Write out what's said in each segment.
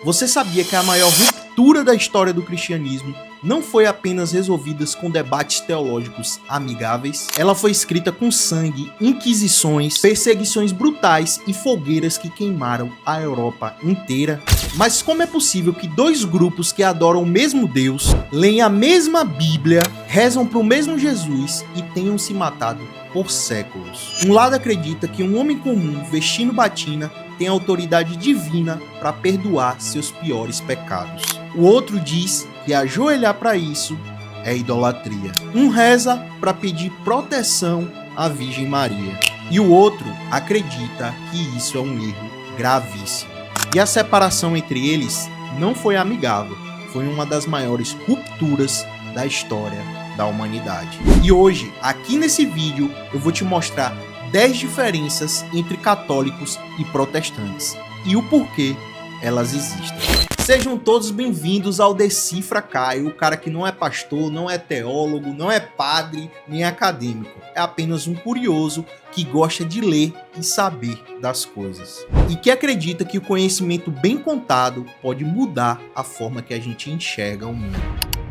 Você sabia que a maior ruptura da história do cristianismo não foi apenas resolvida com debates teológicos amigáveis? Ela foi escrita com sangue, inquisições, perseguições brutais e fogueiras que queimaram a Europa inteira. Mas como é possível que dois grupos que adoram o mesmo Deus, leem a mesma Bíblia, rezam para o mesmo Jesus e tenham se matado por séculos? Um lado acredita que um homem comum vestindo batina tem autoridade divina para perdoar seus piores pecados. O outro diz que ajoelhar para isso é idolatria. Um reza para pedir proteção à Virgem Maria. E o outro acredita que isso é um erro gravíssimo. E a separação entre eles não foi amigável. Foi uma das maiores rupturas da história da humanidade. E hoje, aqui nesse vídeo, eu vou te mostrar 10 diferenças entre católicos e protestantes e o porquê elas existem. Sejam todos bem-vindos ao Decifra Caio, o cara que não é pastor, não é teólogo, não é padre, nem acadêmico. É apenas um curioso que gosta de ler e saber das coisas. E que acredita que o conhecimento bem contado pode mudar a forma que a gente enxerga o mundo.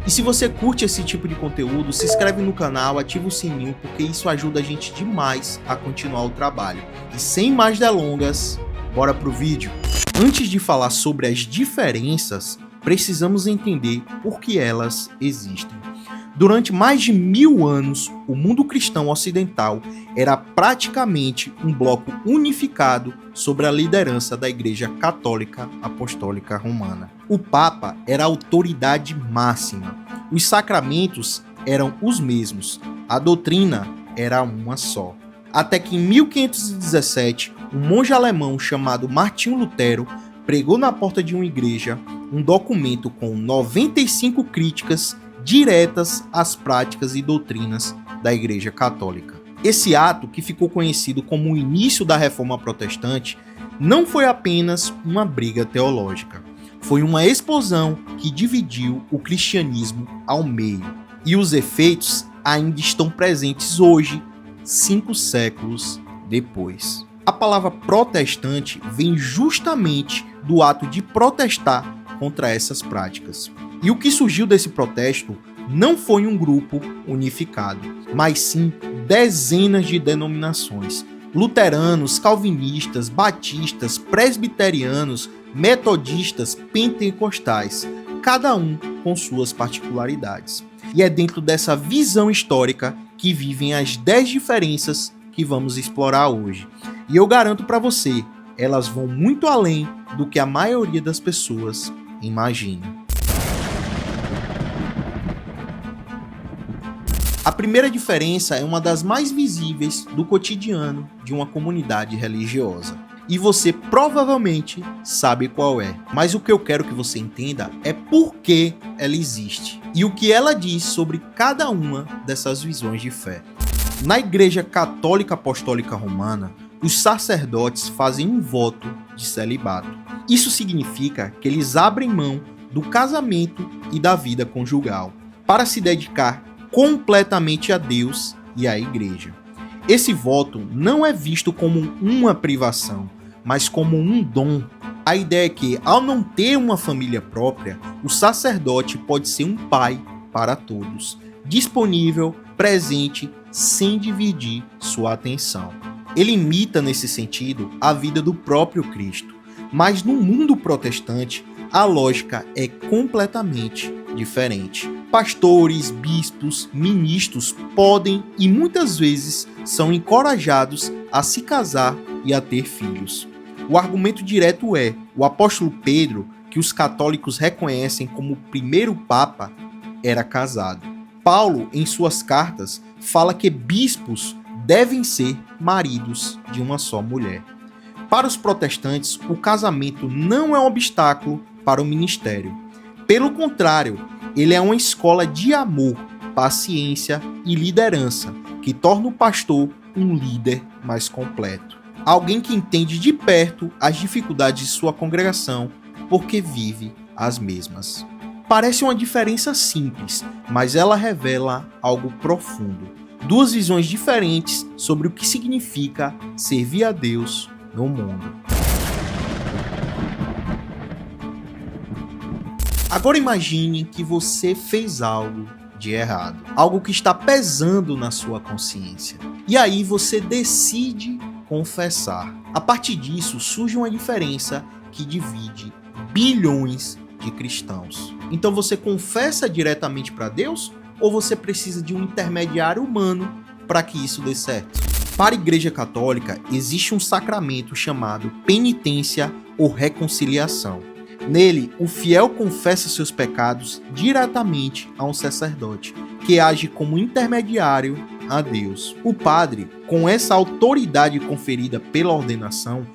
E se você curte esse tipo de conteúdo, se inscreve no canal, ativa o sininho, porque isso ajuda a gente demais a continuar o trabalho. E sem mais delongas, bora pro vídeo. Antes de falar sobre as diferenças, precisamos entender por que elas existem. Durante mais de 1000 anos, o mundo cristão ocidental era praticamente um bloco unificado sob a liderança da Igreja Católica Apostólica Romana. O Papa era a autoridade máxima, os sacramentos eram os mesmos, a doutrina era uma só. Até que em 1517, um monge alemão chamado Martinho Lutero pregou na porta de uma igreja um documento com 95 críticas diretas às práticas e doutrinas da Igreja Católica. Esse ato, que ficou conhecido como o início da Reforma Protestante, não foi apenas uma briga teológica. Foi uma explosão que dividiu o cristianismo ao meio. E os efeitos ainda estão presentes hoje, 5 séculos depois. A palavra protestante vem justamente do ato de protestar contra essas práticas. E o que surgiu desse protesto não foi um grupo unificado, mas sim dezenas de denominações. Luteranos, calvinistas, batistas, presbiterianos, metodistas, pentecostais, cada um com suas particularidades. E é dentro dessa visão histórica que vivem as 10 diferenças que vamos explorar hoje. E eu garanto para você, elas vão muito além do que a maioria das pessoas imagina. A primeira diferença é uma das mais visíveis do cotidiano de uma comunidade religiosa. E você provavelmente sabe qual é. Mas o que eu quero que você entenda é por que ela existe e o que ela diz sobre cada uma dessas visões de fé. Na Igreja Católica Apostólica Romana, os sacerdotes fazem um voto de celibato. Isso significa que eles abrem mão do casamento e da vida conjugal para se dedicar completamente a Deus e à Igreja. Esse voto não é visto como uma privação, mas como um dom. A ideia é que, ao não ter uma família própria, o sacerdote pode ser um pai para todos, disponível, presente, sem dividir sua atenção. Ele imita, nesse sentido, a vida do próprio Cristo. Mas no mundo protestante, a lógica é completamente diferente. Pastores, bispos, ministros podem e muitas vezes são encorajados a se casar e a ter filhos. O argumento direto é: o apóstolo Pedro, que os católicos reconhecem como o primeiro papa, era casado. Paulo, em suas cartas, fala que bispos devem ser maridos de uma só mulher. Para os protestantes, o casamento não é um obstáculo para o ministério. Pelo contrário, ele é uma escola de amor, paciência e liderança, que torna o pastor um líder mais completo. Alguém que entende de perto as dificuldades de sua congregação, porque vive as mesmas. Parece uma diferença simples, mas ela revela algo profundo. Duas visões diferentes sobre o que significa servir a Deus no mundo. Agora imagine que você fez algo de errado, algo que está pesando na sua consciência. E aí você decide confessar. A partir disso surge uma diferença que divide bilhões de cristãos. Então você confessa diretamente para Deus ou você precisa de um intermediário humano para que isso dê certo? Para a Igreja Católica existe um sacramento chamado penitência ou reconciliação. Nele, o fiel confessa seus pecados diretamente a um sacerdote, que age como intermediário a Deus. O padre, com essa autoridade conferida pela ordenação,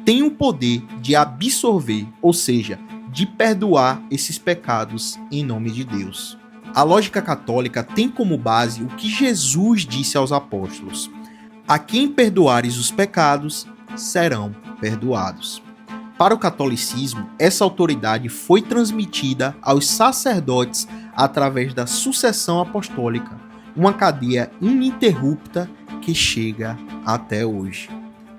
tem o poder de absorver, ou seja, de perdoar esses pecados em nome de Deus. A lógica católica tem como base o que Jesus disse aos apóstolos: a quem perdoares os pecados, serão perdoados. Para o catolicismo, essa autoridade foi transmitida aos sacerdotes através da sucessão apostólica, uma cadeia ininterrupta que chega até hoje.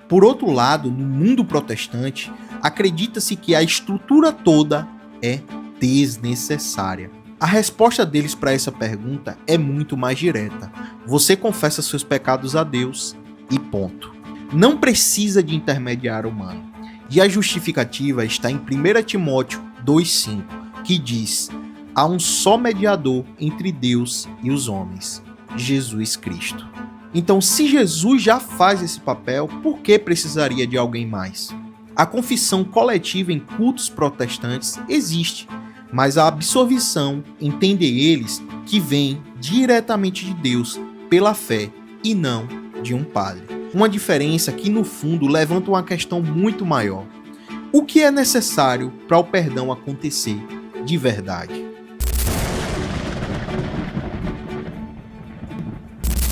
Por outro lado, no mundo protestante, acredita-se que a estrutura toda é desnecessária. A resposta deles para essa pergunta é muito mais direta. Você confessa seus pecados a Deus e ponto. Não precisa de intermediário humano. E a justificativa está em 1 Timóteo 2,5, que diz: há um só mediador entre Deus e os homens, Jesus Cristo. Então, se Jesus já faz esse papel, por que precisaria de alguém mais? A confissão coletiva em cultos protestantes existe, mas a absolvição, entendem eles, que vem diretamente de Deus pela fé e não de um padre. Uma diferença que, no fundo, levanta uma questão muito maior. O que é necessário para o perdão acontecer de verdade?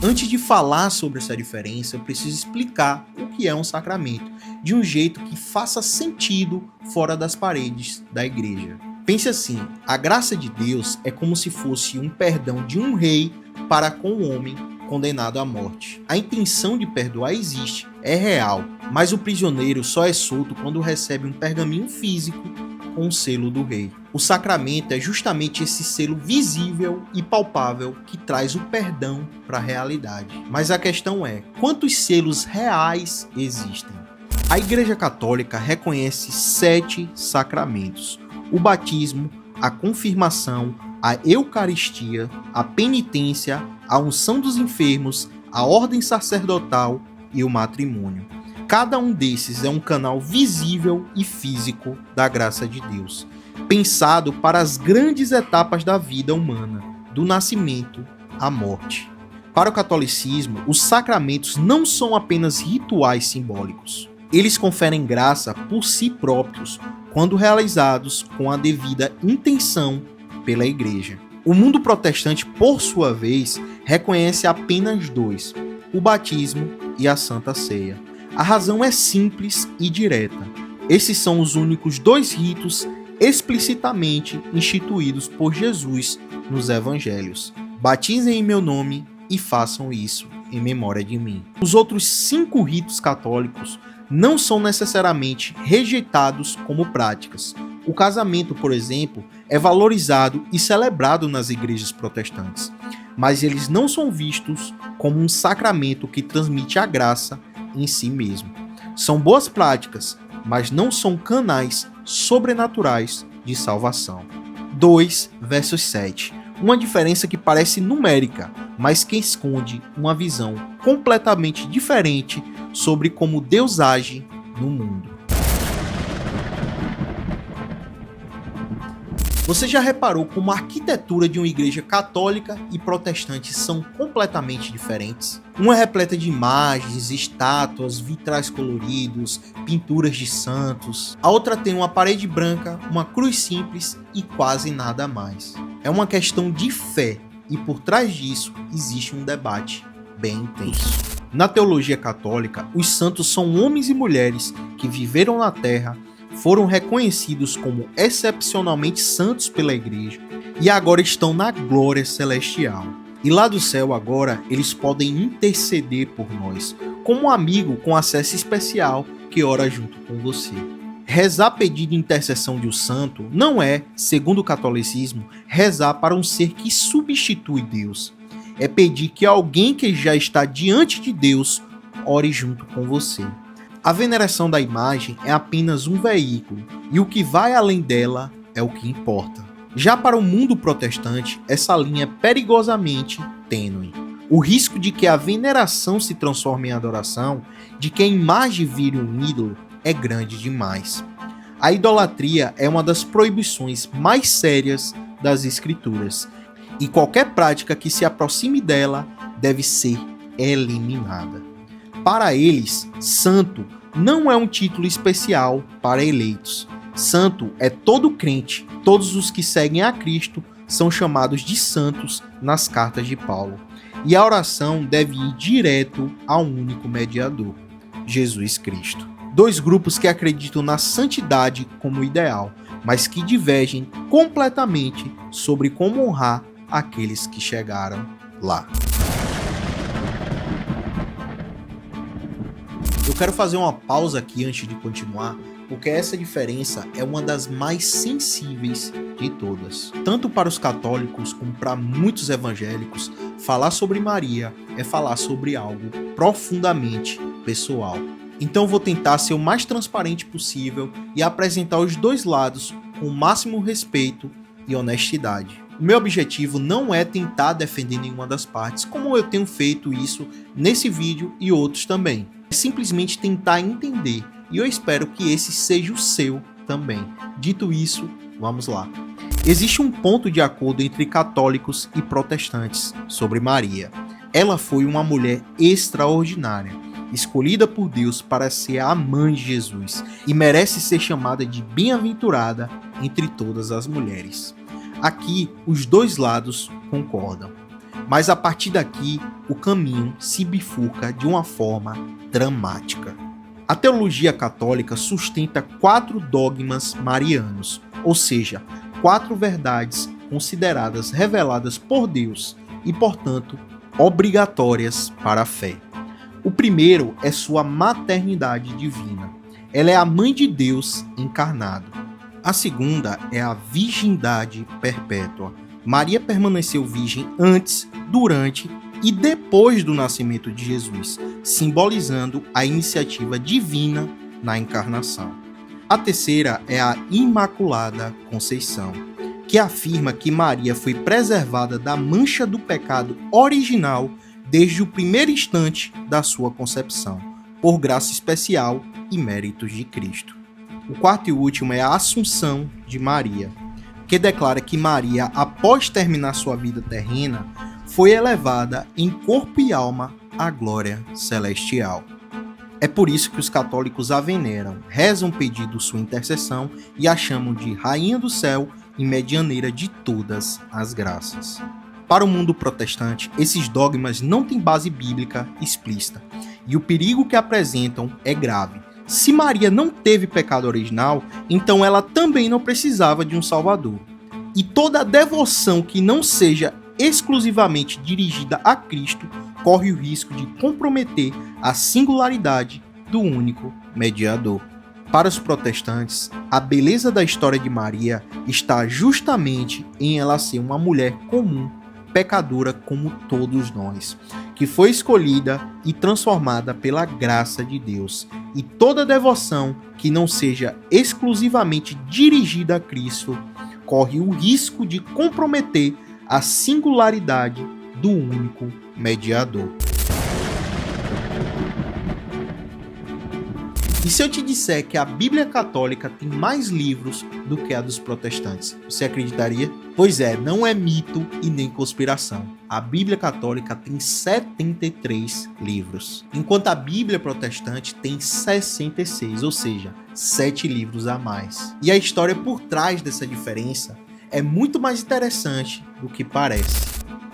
Antes de falar sobre essa diferença, eu preciso explicar o que é um sacramento, de um jeito que faça sentido fora das paredes da igreja. Pense assim, a graça de Deus é como se fosse um perdão de um rei para com o homem condenado à morte. A intenção de perdoar existe, é real, mas o prisioneiro só é solto quando recebe um pergaminho físico com o selo do rei. O sacramento é justamente esse selo visível e palpável que traz o perdão para a realidade. Mas a questão é, quantos selos reais existem? A Igreja Católica reconhece 7 sacramentos: o batismo, a confirmação, a Eucaristia, a penitência, a unção dos enfermos, a ordem sacerdotal e o matrimônio. Cada um desses é um canal visível e físico da graça de Deus, pensado para as grandes etapas da vida humana, do nascimento à morte. Para o catolicismo, os sacramentos não são apenas rituais simbólicos. Eles conferem graça por si próprios, quando realizados com a devida intenção pela Igreja. O mundo protestante, por sua vez, reconhece apenas 2, o batismo e a Santa Ceia. A razão é simples e direta. Esses são os únicos 2 ritos explicitamente instituídos por Jesus nos Evangelhos. Batizem em meu nome e façam isso em memória de mim. Os outros 5 ritos católicos não são necessariamente rejeitados como práticas. O casamento, por exemplo, é valorizado e celebrado nas igrejas protestantes, mas eles não são vistos como um sacramento que transmite a graça em si mesmo. São boas práticas, mas não são canais sobrenaturais de salvação. 2 versos 7. Uma diferença que parece numérica, mas que esconde uma visão completamente diferente sobre como Deus age no mundo. Você já reparou como a arquitetura de uma igreja católica e protestante são completamente diferentes? Uma é repleta de imagens, estátuas, vitrais coloridos, pinturas de santos. A outra tem uma parede branca, uma cruz simples e quase nada mais. É uma questão de fé e por trás disso existe um debate bem intenso. Na teologia católica, os santos são homens e mulheres que viveram na terra, foram reconhecidos como excepcionalmente santos pela igreja e agora estão na glória celestial. E lá do céu agora eles podem interceder por nós, como um amigo com acesso especial que ora junto com você. Rezar pedindo intercessão de um santo não é, segundo o catolicismo, rezar para um ser que substitui Deus. É pedir que alguém que já está diante de Deus ore junto com você. A veneração da imagem é apenas um veículo, e o que vai além dela é o que importa. Já para o mundo protestante, essa linha é perigosamente tênue. O risco de que a veneração se transforme em adoração, de que a imagem vire um ídolo, é grande demais. A idolatria é uma das proibições mais sérias das Escrituras, e qualquer prática que se aproxime dela deve ser eliminada. Para eles, santo não é um título especial para eleitos. Santo é todo crente, todos os que seguem a Cristo são chamados de santos nas cartas de Paulo. E a oração deve ir direto a um único mediador, Jesus Cristo. Dois grupos que acreditam na santidade como ideal, mas que divergem completamente sobre como honrar aqueles que chegaram lá. Eu quero fazer uma pausa aqui antes de continuar, porque essa diferença é uma das mais sensíveis de todas. Tanto para os católicos como para muitos evangélicos, falar sobre Maria é falar sobre algo profundamente pessoal. Então vou tentar ser o mais transparente possível e apresentar os dois lados com o máximo respeito e honestidade. O meu objetivo não é tentar defender nenhuma das partes, como eu tenho feito isso nesse vídeo e outros também. É simplesmente tentar entender, e eu espero que esse seja o seu também. Dito isso, vamos lá. Existe um ponto de acordo entre católicos e protestantes sobre Maria. Ela foi uma mulher extraordinária, escolhida por Deus para ser a mãe de Jesus, e merece ser chamada de bem-aventurada entre todas as mulheres. Aqui, os dois lados concordam. Mas a partir daqui, o caminho se bifurca de uma forma dramática. A teologia católica sustenta 4 dogmas marianos, ou seja, 4 verdades consideradas reveladas por Deus e, portanto, obrigatórias para a fé. O primeiro é sua maternidade divina. Ela é a mãe de Deus encarnado. A segunda é a virgindade perpétua. Maria permaneceu virgem antes, durante e depois do nascimento de Jesus, simbolizando a iniciativa divina na encarnação. A terceira é a Imaculada Conceição, que afirma que Maria foi preservada da mancha do pecado original desde o primeiro instante da sua concepção, por graça especial e méritos de Cristo. O quarto e último é a Assunção de Maria, que declara que Maria, após terminar sua vida terrena, foi elevada em corpo e alma à glória celestial. É por isso que os católicos a veneram, rezam pedindo sua intercessão e a chamam de Rainha do Céu e Medianeira de todas as graças. Para o mundo protestante, esses dogmas não têm base bíblica explícita, e o perigo que apresentam é grave. Se Maria não teve pecado original, então ela também não precisava de um Salvador. E toda devoção que não seja exclusivamente dirigida a Cristo corre o risco de comprometer a singularidade do único mediador. Para os protestantes, a beleza da história de Maria está justamente em ela ser uma mulher comum, pecadora como todos nós, que foi escolhida e transformada pela graça de Deus. E toda devoção que não seja exclusivamente dirigida a Cristo corre o risco de comprometer a singularidade do único mediador. E se eu te disser que a Bíblia Católica tem mais livros do que a dos protestantes, você acreditaria? Pois é, não é mito e nem conspiração. A Bíblia Católica tem 73 livros, enquanto a Bíblia Protestante tem 66, ou seja, 7 livros a mais. E a história por trás dessa diferença é muito mais interessante do que parece.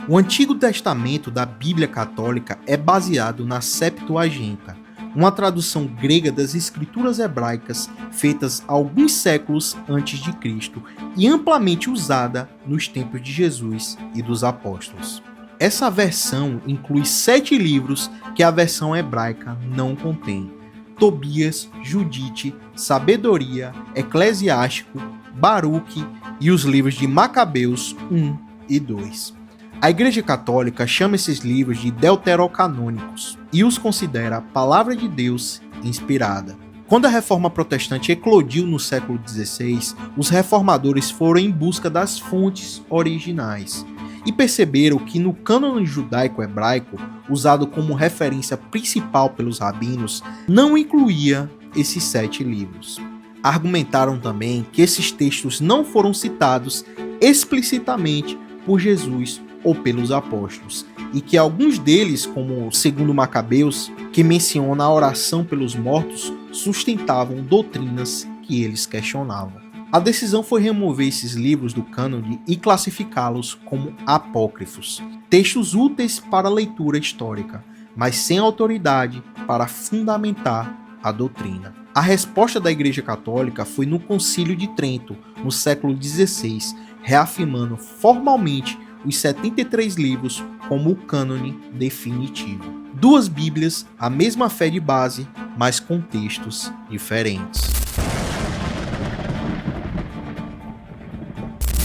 O Antigo Testamento da Bíblia Católica é baseado na Septuaginta, uma tradução grega das escrituras hebraicas feitas alguns séculos antes de Cristo e amplamente usada nos tempos de Jesus e dos apóstolos. Essa versão inclui 7 livros que a versão hebraica não contém. Tobias, Judite, Sabedoria, Eclesiástico, Baruque e os livros de Macabeus 1 e 2. A Igreja Católica chama esses livros de deuterocanônicos e os considera a palavra de Deus inspirada. Quando a Reforma Protestante eclodiu no século XVI, os reformadores foram em busca das fontes originais e perceberam que no cânone judaico-hebraico, usado como referência principal pelos rabinos, não incluía esses 7 livros. Argumentaram também que esses textos não foram citados explicitamente por Jesus ou pelos apóstolos, e que alguns deles, como o segundo Macabeus, que menciona a oração pelos mortos, sustentavam doutrinas que eles questionavam. A decisão foi remover esses livros do cânone e classificá-los como apócrifos, textos úteis para a leitura histórica, mas sem autoridade para fundamentar a doutrina. A resposta da Igreja Católica foi no Concílio de Trento, no século XVI, reafirmando formalmente os 73 livros como o cânone definitivo. 2 Bíblias, a mesma fé de base, mas com textos diferentes.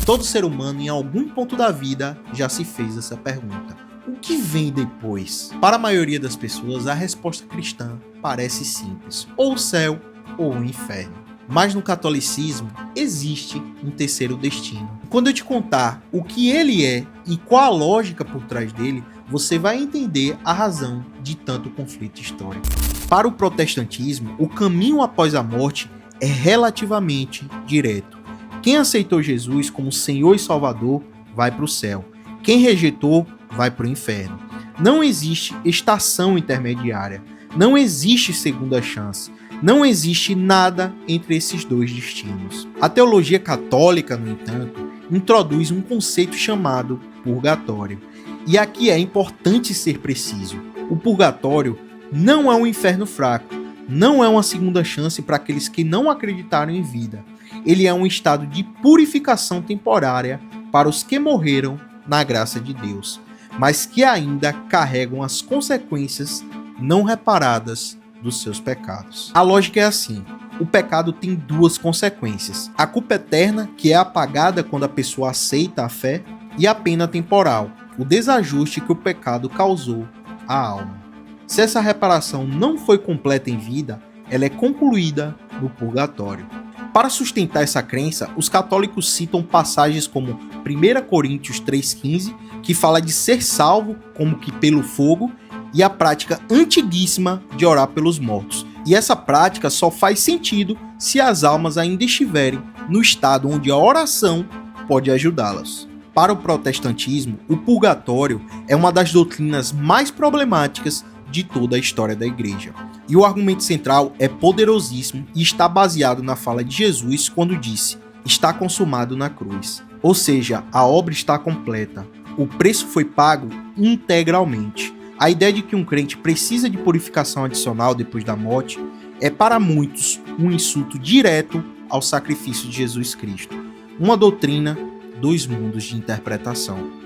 Todo ser humano, em algum ponto da vida, já se fez essa pergunta: o que vem depois? Para a maioria das pessoas, a resposta cristã parece simples: ou o céu ou o inferno. Mas no catolicismo existe um terceiro destino. Quando eu te contar o que ele é e qual a lógica por trás dele, você vai entender a razão de tanto conflito histórico. Para o protestantismo, o caminho após a morte é relativamente direto. Quem aceitou Jesus como Senhor e Salvador vai para o céu. Quem rejeitou vai para o inferno. Não existe estação intermediária. Não existe segunda chance. Não existe nada entre esses dois destinos. A teologia católica, no entanto, introduz um conceito chamado purgatório. E aqui é importante ser preciso. O purgatório não é um inferno fraco, não é uma segunda chance para aqueles que não acreditaram em vida. Ele é um estado de purificação temporária para os que morreram na graça de Deus, mas que ainda carregam as consequências não reparadas dos seus pecados. A lógica é assim: o pecado tem 2 consequências: a culpa eterna, que é apagada quando a pessoa aceita a fé, e a pena temporal, o desajuste que o pecado causou à alma. Se essa reparação não foi completa em vida, ela é concluída no purgatório. Para sustentar essa crença, os católicos citam passagens como 1 Coríntios 3,15, que fala de ser salvo como que pelo fogo, e a prática antiguíssima de orar pelos mortos. E essa prática só faz sentido se as almas ainda estiverem no estado onde a oração pode ajudá-las. Para o protestantismo, o purgatório é uma das doutrinas mais problemáticas de toda a história da igreja. E o argumento central é poderosíssimo e está baseado na fala de Jesus quando disse: "Está consumado" na cruz. Ou seja, a obra está completa. O preço foi pago integralmente. A ideia de que um crente precisa de purificação adicional depois da morte é para muitos um insulto direto ao sacrifício de Jesus Cristo. Uma doutrina, 2 mundos de interpretação.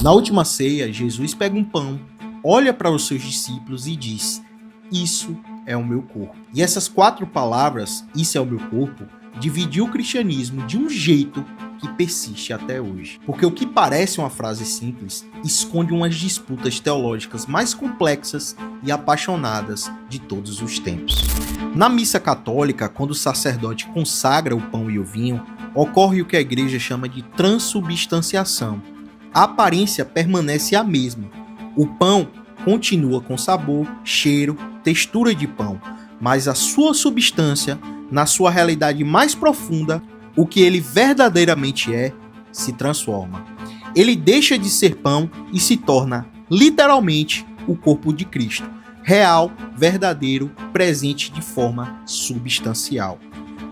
Na última ceia, Jesus pega um pão, olha para os seus discípulos e diz: "Isso é o meu corpo". E essas 4 palavras, "isso é o meu corpo", dividiu o cristianismo de um jeito que persiste até hoje. Porque o que parece uma frase simples esconde umas disputas teológicas mais complexas e apaixonadas de todos os tempos. Na missa católica, quando o sacerdote consagra o pão e o vinho, ocorre o que a igreja chama de transubstanciação. A aparência permanece a mesma. O pão continua com sabor, cheiro, textura de pão, mas a sua substância, na sua realidade mais profunda, o que ele verdadeiramente é, se transforma. Ele deixa de ser pão e se torna, literalmente, o corpo de Cristo, real, verdadeiro, presente de forma substancial.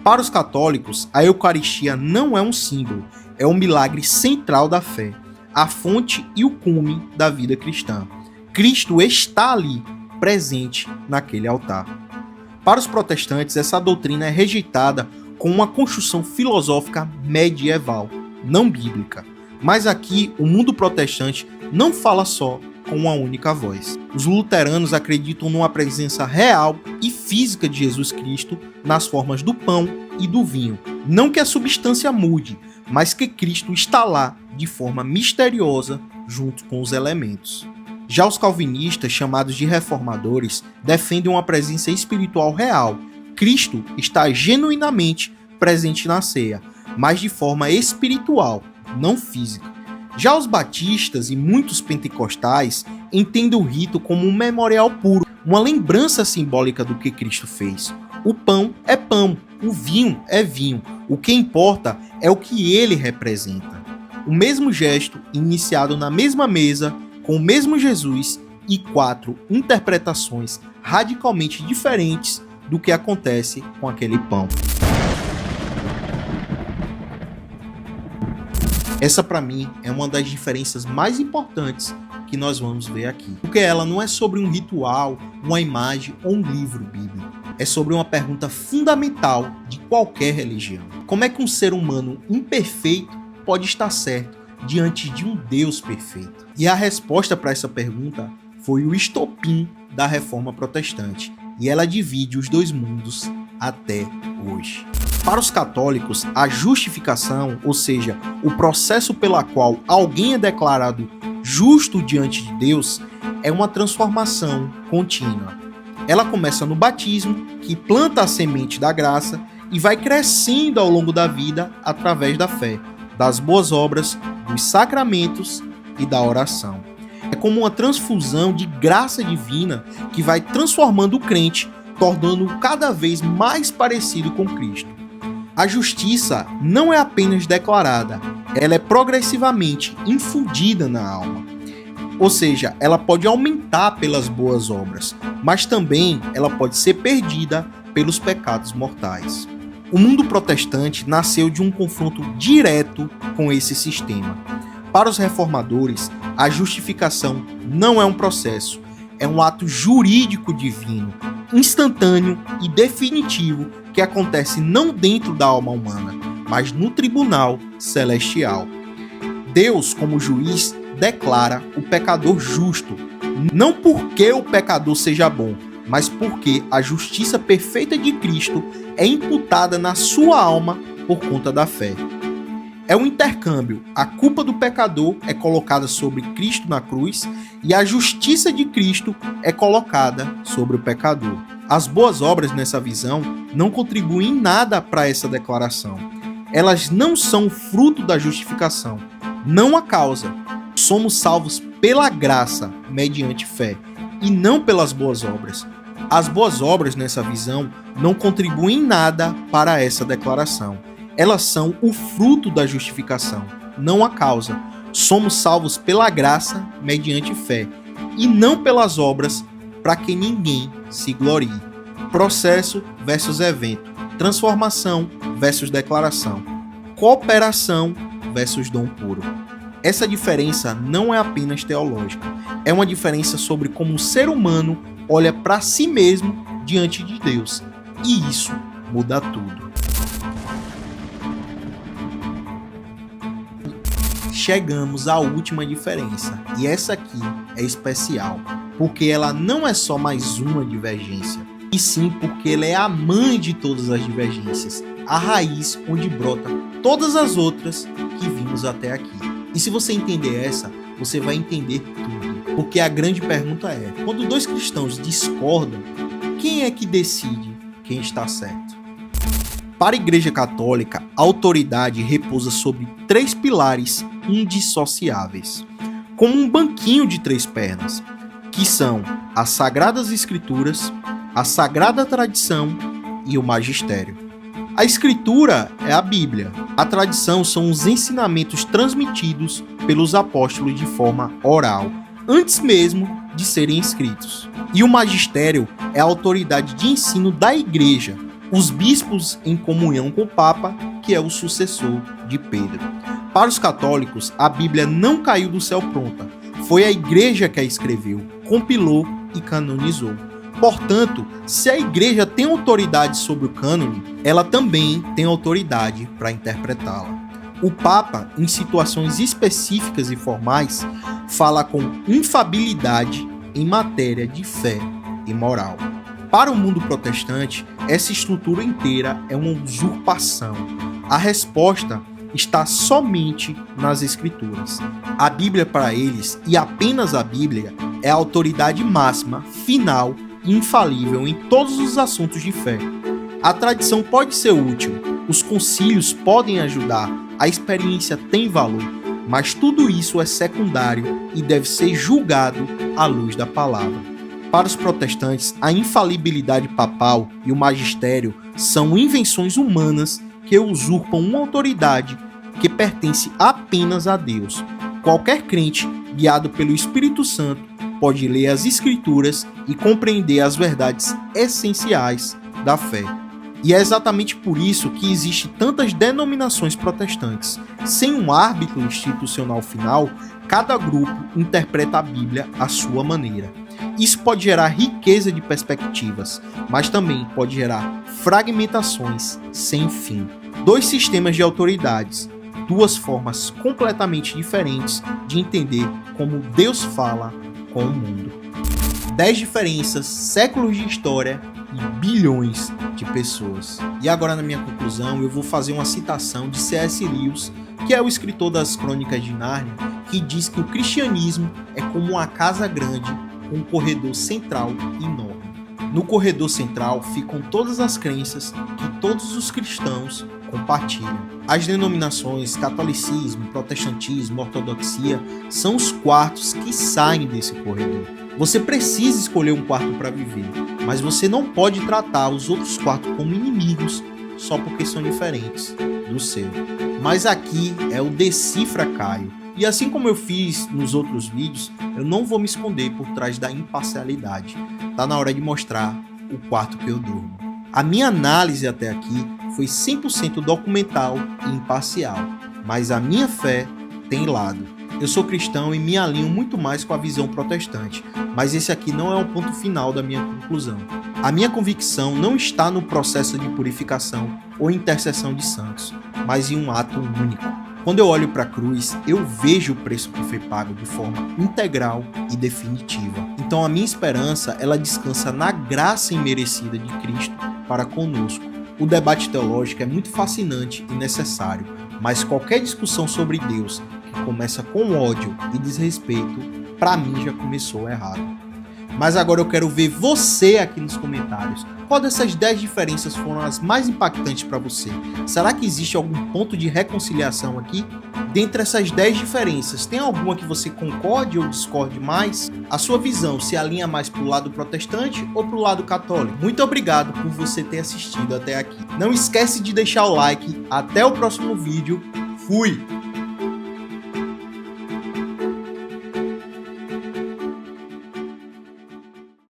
Para os católicos, a Eucaristia não é um símbolo, é um milagre central da fé, a fonte e o cume da vida cristã. Cristo está ali, presente naquele altar. Para os protestantes, essa doutrina é rejeitada com uma construção filosófica medieval, não bíblica. Mas aqui, o mundo protestante não fala só com uma única voz. Os luteranos acreditam numa presença real e física de Jesus Cristo nas formas do pão e do vinho. Não que a substância mude, mas que Cristo está lá de forma misteriosa junto com os elementos. Já os calvinistas, chamados de reformadores, defendem uma presença espiritual real. Cristo está genuinamente presente na ceia, mas de forma espiritual, não física. Já os batistas e muitos pentecostais entendem o rito como um memorial puro, uma lembrança simbólica do que Cristo fez. O pão é pão, o vinho é vinho. O que importa é o que ele representa. O mesmo gesto, iniciado na mesma mesa, com o mesmo Jesus e 4 interpretações radicalmente diferentes do que acontece com aquele pão. Essa, para mim, é uma das diferenças mais importantes que nós vamos ver aqui. Porque ela não é sobre um ritual, uma imagem ou um livro bíblico. É sobre uma pergunta fundamental de qualquer religião. Como é que um ser humano imperfeito pode estar certo diante de um Deus perfeito? E a resposta para essa pergunta foi o estopim da Reforma Protestante. E ela divide os dois mundos até hoje. Para os católicos, a justificação, ou seja, o processo pela qual alguém é declarado justo diante de Deus, é uma transformação contínua. Ela começa no batismo, que planta a semente da graça e vai crescendo ao longo da vida através da fé, das boas obras, dos sacramentos e da oração. É como uma transfusão de graça divina que vai transformando o crente, tornando-o cada vez mais parecido com Cristo. A justiça não é apenas declarada, ela é progressivamente infundida na alma. Ou seja, ela pode aumentar pelas boas obras, mas também ela pode ser perdida pelos pecados mortais. O mundo protestante nasceu de um confronto direto com esse sistema. Para os reformadores, a justificação não é um processo, é um ato jurídico divino, instantâneo e definitivo que acontece não dentro da alma humana, mas no tribunal celestial. Deus, como juiz, declara o pecador justo, não porque o pecador seja bom, mas porque a justiça perfeita de Cristo é imputada na sua alma por conta da fé. É um intercâmbio. A culpa do pecador é colocada sobre Cristo na cruz e a justiça de Cristo é colocada sobre o pecador. As boas obras nessa visão não contribuem em nada para essa declaração. Elas não são fruto da justificação, não a causa. Somos salvos pela graça, mediante fé, e não pelas boas obras. As boas obras nessa visão não contribuem em nada para essa declaração. Elas são o fruto da justificação, não a causa. Somos salvos pela graça, mediante fé, e não pelas obras, para que ninguém se glorie. Processo versus evento. Transformação versus declaração. Cooperação versus dom puro. Essa diferença não é apenas teológica, é uma diferença sobre como o ser humano olha para si mesmo diante de Deus. E isso muda tudo. Chegamos à última diferença, e essa aqui é especial, porque ela não é só mais uma divergência, e sim porque ela é a mãe de todas as divergências, a raiz onde brota todas as outras que vimos até aqui. E se você entender essa, você vai entender tudo, porque a grande pergunta é, quando dois cristãos discordam, quem é que decide quem está certo? Para a Igreja Católica, a autoridade repousa sobre 3 pilares indissociáveis, como um banquinho de 3 pernas, que são as Sagradas Escrituras, a Sagrada Tradição e o Magistério. A Escritura é a Bíblia, a tradição são os ensinamentos transmitidos pelos apóstolos de forma oral, antes mesmo de serem escritos. E o Magistério é a autoridade de ensino da Igreja, os bispos em comunhão com o Papa, que é o sucessor de Pedro. Para os católicos, a Bíblia não caiu do céu pronta. Foi a Igreja que a escreveu, compilou e canonizou. Portanto, se a Igreja tem autoridade sobre o cânone, ela também tem autoridade para interpretá-la. O Papa, em situações específicas e formais, fala com infalibilidade em matéria de fé e moral. Para o mundo protestante, essa estrutura inteira é uma usurpação. A resposta está somente nas Escrituras. A Bíblia para eles, e apenas a Bíblia, é a autoridade máxima, final e infalível em todos os assuntos de fé. A tradição pode ser útil, os concílios podem ajudar, a experiência tem valor, mas tudo isso é secundário e deve ser julgado à luz da palavra. Para os protestantes, a infalibilidade papal e o magistério são invenções humanas que usurpam uma autoridade que pertence apenas a Deus. Qualquer crente, guiado pelo Espírito Santo, pode ler as Escrituras e compreender as verdades essenciais da fé. E é exatamente por isso que existem tantas denominações protestantes. Sem um árbitro institucional final, cada grupo interpreta a Bíblia à sua maneira. Isso pode gerar riqueza de perspectivas, mas também pode gerar fragmentações sem fim. Dois sistemas de autoridades, duas formas completamente diferentes de entender como Deus fala com o mundo. 10 diferenças, séculos de história e bilhões de pessoas. E agora, na minha conclusão, eu vou fazer uma citação de C.S. Lewis, que é o escritor das Crônicas de Nárnia, que diz que o cristianismo é como uma casa grande com um corredor central enorme. No corredor central ficam todas as crenças que todos os cristãos compartilham. As denominações catolicismo, protestantismo, ortodoxia são os quartos que saem desse corredor. Você precisa escolher um quarto para viver, mas você não pode tratar os outros quartos como inimigos só porque são diferentes do seu. Mas aqui é o Decifra Caio. E assim como eu fiz nos outros vídeos, eu não vou me esconder por trás da imparcialidade. Tá na hora de mostrar o quarto que eu durmo. A minha análise até aqui foi 100% documental e imparcial, mas a minha fé tem lado. Eu sou cristão e me alinho muito mais com a visão protestante, mas esse aqui não é o ponto final da minha conclusão. A minha convicção não está no processo de purificação ou intercessão de santos, mas em um ato único. Quando eu olho para a cruz, eu vejo o preço que foi pago de forma integral e definitiva. Então a minha esperança, ela descansa na graça imerecida de Cristo para conosco. O debate teológico é muito fascinante e necessário, mas qualquer discussão sobre Deus que começa com ódio e desrespeito, para mim já começou errado. Mas agora eu quero ver você aqui nos comentários. Qual dessas 10 diferenças foram as mais impactantes para você? Será que existe algum ponto de reconciliação aqui? Dentre essas 10 diferenças, tem alguma que você concorde ou discorde mais? A sua visão se alinha mais para o lado protestante ou para o lado católico? Muito obrigado por você ter assistido até aqui. Não esquece de deixar o like. Até o próximo vídeo. Fui!